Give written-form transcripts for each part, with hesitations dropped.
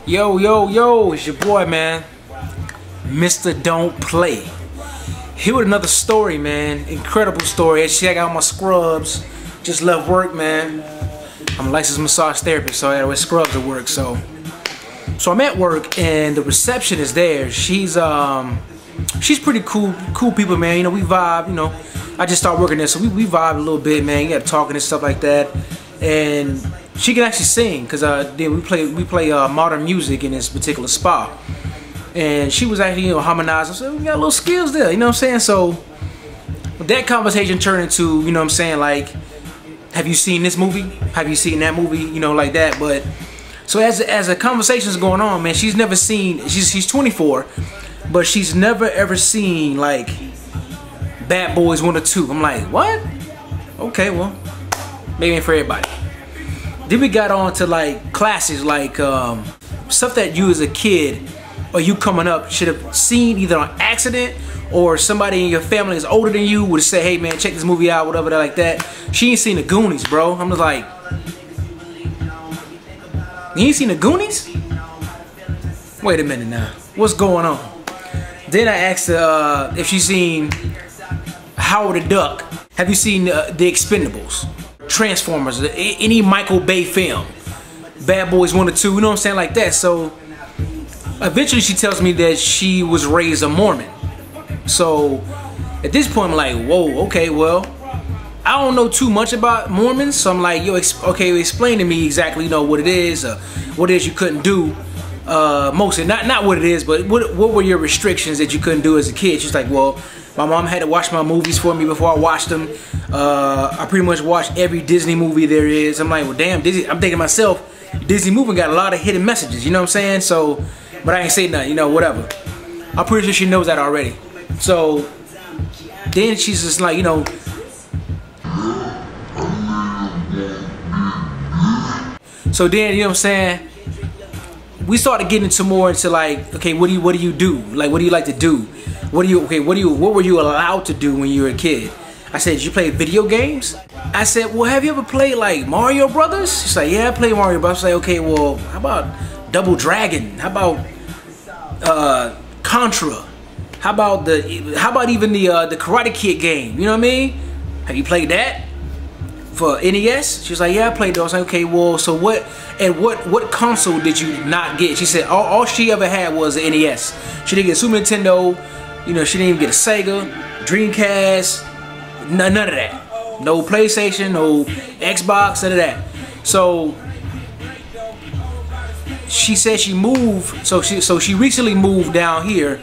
Yo, yo, yo, it's your boy, man. Mr. Don't Play. Here with another story, man. Incredible story. Actually, I got my scrubs. Just left work, man. I'm a licensed massage therapist, so I gotta wear scrubs at work. So I'm at work, and the reception is there. She's pretty cool people, man. You know, we vibe. You know, I just started working there, so we vibe a little bit, man. You got talking and stuff like that, and she can actually sing, cause we play modern music in this particular spa, and she was actually harmonizing. So we got little skills there, you know what I'm saying? So that conversation turned into, you know what I'm saying, like, have you seen this movie? Have you seen that movie? You know, like that. But so as a conversation's going on, man, she's never seen. She's 24, but she's never ever seen like Bad Boys 1 or 2. I'm like, what? Okay, well, maybe ain't for everybody. Then we got on to like classes, like stuff that you as a kid or you coming up should have seen either on accident, or somebody in your family is older than you would say, hey man, check this movie out, whatever, like that. She ain't seen the Goonies, bro. I'm just like, you ain't seen the Goonies? Wait a minute now, what's going on? Then I asked her if she's seen Howard the Duck. Have you seen The Expendables? Transformers, any Michael Bay film, Bad Boys 1 or 2, you know what I'm saying, like that. So eventually she tells me that she was raised a Mormon. So at this point I'm like, whoa, okay, well, I don't know too much about Mormons, so I'm like, yo, okay, explain to me exactly, you know, what it is, what it is you couldn't do, mostly, not what it is, but what were your restrictions that you couldn't do as a kid? She's like, well, my mom had to watch my movies for me before I watched them. I pretty much watched every Disney movie there is. I'm like, well, damn, Disney. I'm thinking to myself, Disney movie got a lot of hidden messages, you know what I'm saying? So, but I ain't say nothing, you know, whatever. I'm pretty sure she knows that already. So then she's just like, you know, so then, you know what I'm saying, we started getting into more into like, okay, what do you do? Like, what do you like to do? What were you allowed to do when you were a kid? I said, did you play video games? I said, well, have you ever played like Mario Brothers? She's like, yeah, I play Mario Brothers. I was like, okay, well, how about Double Dragon? How about Contra? How about even the Karate Kid game? You know what I mean? Have you played that for NES? She was like, yeah, I played those. I was like, okay, well, so what console did you not get? She said all she ever had was the NES. She didn't get Super Nintendo. You know, she didn't even get a Sega, Dreamcast, none of that. No PlayStation, no Xbox, none of that. So she said she moved. So she recently moved down here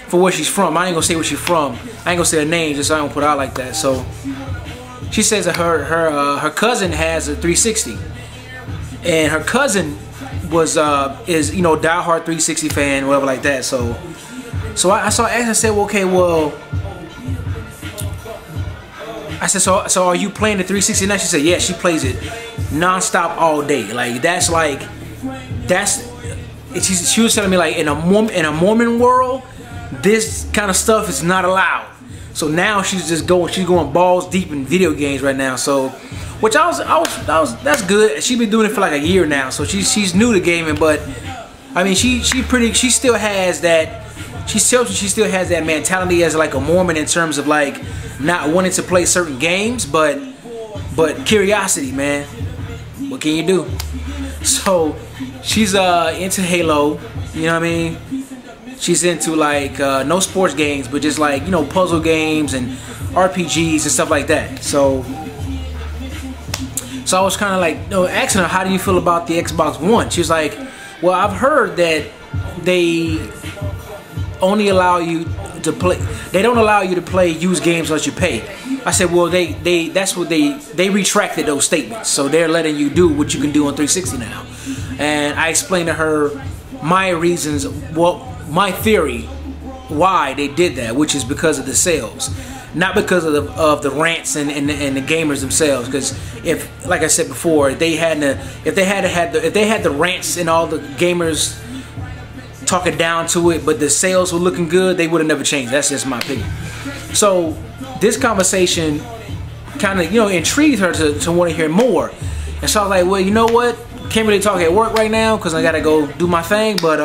for where she's from. I ain't gonna say where she's from. I ain't gonna say her name, just so I don't put it out like that. So she says that her cousin has a 360, and her cousin is, you know, diehard 360 fan, whatever like that. So I asked, I said, well, okay, well, I said, so are you playing the 360 now? She said, yeah, she plays it non-stop all day. Like, she was telling me, like, in a Mormon world, this kind of stuff is not allowed. So now she's going balls deep in video games right now. So, which that's good. She's been doing it for like a year now, so she's new to gaming. But I mean, she still has that. She still has that mentality as like a Mormon in terms of like not wanting to play certain games, but curiosity, man. What can you do? So she's into Halo, you know what I mean? She's into like no sports games, but just like, you know, puzzle games and RPGs and stuff like that. So I was kind of like, you know, asking her, how do you feel about the Xbox One? She was like, well, I've heard that they only allow you to play. They don't allow you to play used games unless you pay. I said, well, they retracted those statements, so they're letting you do what you can do on 360 now. And I explained to her my reasons, well, my theory why they did that, which is because of the sales, not because of the rants and the gamers themselves. Because if, like I said before, if they had the rants and all the gamers talking down to it, but the sales were looking good, they would have never changed. That's just my opinion. So this conversation kind of, you know, intrigued her to want to hear more. And so I was like, well, you know what? can't really talk at work right now because I gotta go do my thing, but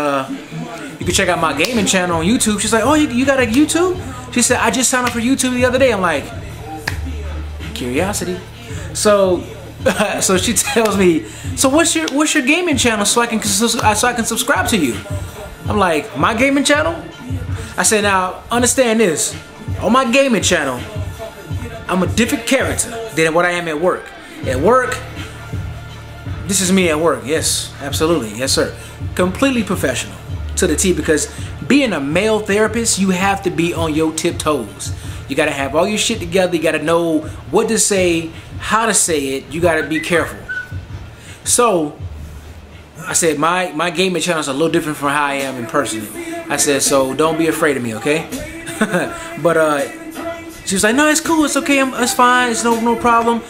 you can check out my gaming channel on YouTube. She's like, oh, you got a YouTube? She said, I just signed up for YouTube the other day. I'm like, curiosity. So so she tells me, so what's your gaming channel so I can subscribe to you? I'm like, my gaming channel? I said, now understand this. On my gaming channel, I'm a different character than what I am at work. At work, this is me at work. Yes, absolutely. Yes, sir. Completely professional to the T, because being a male therapist, you have to be on your tiptoes. You gotta have all your shit together. You gotta know what to say, how to say it. You gotta be careful. So I said, my gaming channel is a little different from how I am in person. I said, so don't be afraid of me, okay? But she was like, no, it's cool, it's okay, it's fine, it's no problem.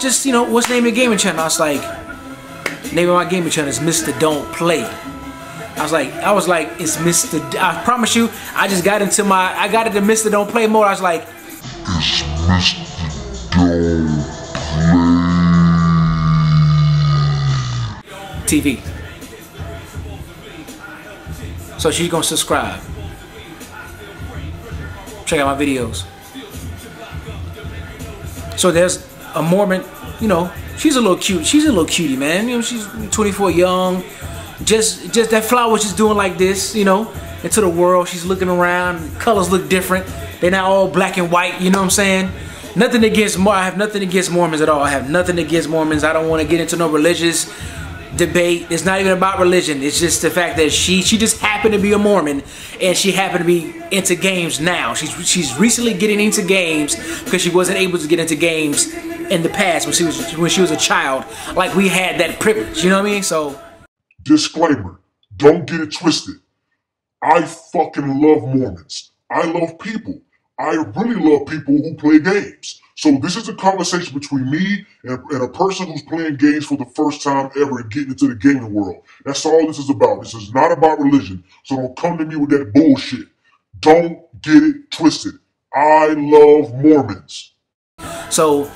Just, you know, what's the name of your gaming channel? I was like, name of my gaming channel is Mr. Don't Play. I was like, it's Mr. I promise you, I just got into I got into Mr. Don't Play mode. I was like, it's Mr. Don't Play TV. So she's gonna subscribe. Check out my videos. So there's a Mormon, you know, she's a little cute. She's a little cutie, man. You know, she's 24, young. Just that flower just doing like this, you know, into the world. She's looking around. Colors look different. They're not all black and white. You know what I'm saying? Nothing against I have nothing against Mormons at all. I have nothing against Mormons. I don't want to get into no religious debate. It's not even about religion. It's just the fact that she just happened to be a Mormon, and she happened to be into games now. She's recently getting into games because she wasn't able to get into games in the past when she was a child. Like, we had that privilege. You know what I mean? So. Disclaimer, don't get it twisted. I fucking love Mormons. I love people. I really love people who play games. So this is a conversation between me and a person who's playing games for the first time ever and getting into the gaming world. That's all this is about. This is not about religion. So don't come to me with that bullshit. Don't get it twisted. I love Mormons. So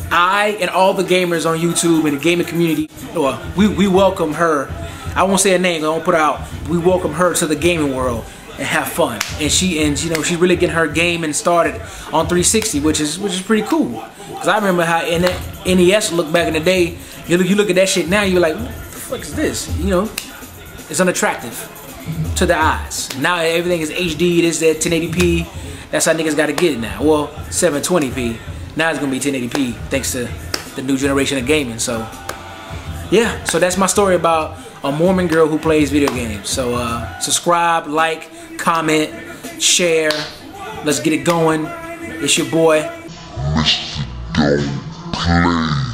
I and all the gamers on YouTube and the gaming community, we welcome her. I won't say her name, I won't put her out. We welcome her to the gaming world and have fun. And you know, she's really getting her gaming started on 360, which is pretty cool. Cause I remember how in that NES look back in the day. You look at that shit now, you're like, what the fuck is this? You know, it's unattractive to the eyes. Now everything is HD. This that 1080p. That's how niggas got to get it now. Well, 720p. Now it's gonna be 1080p thanks to the new generation of gaming. So yeah, so that's my story about a Mormon girl who plays video games. So subscribe, like, comment, share. Let's get it going. It's your boy, Mr. Don't Play.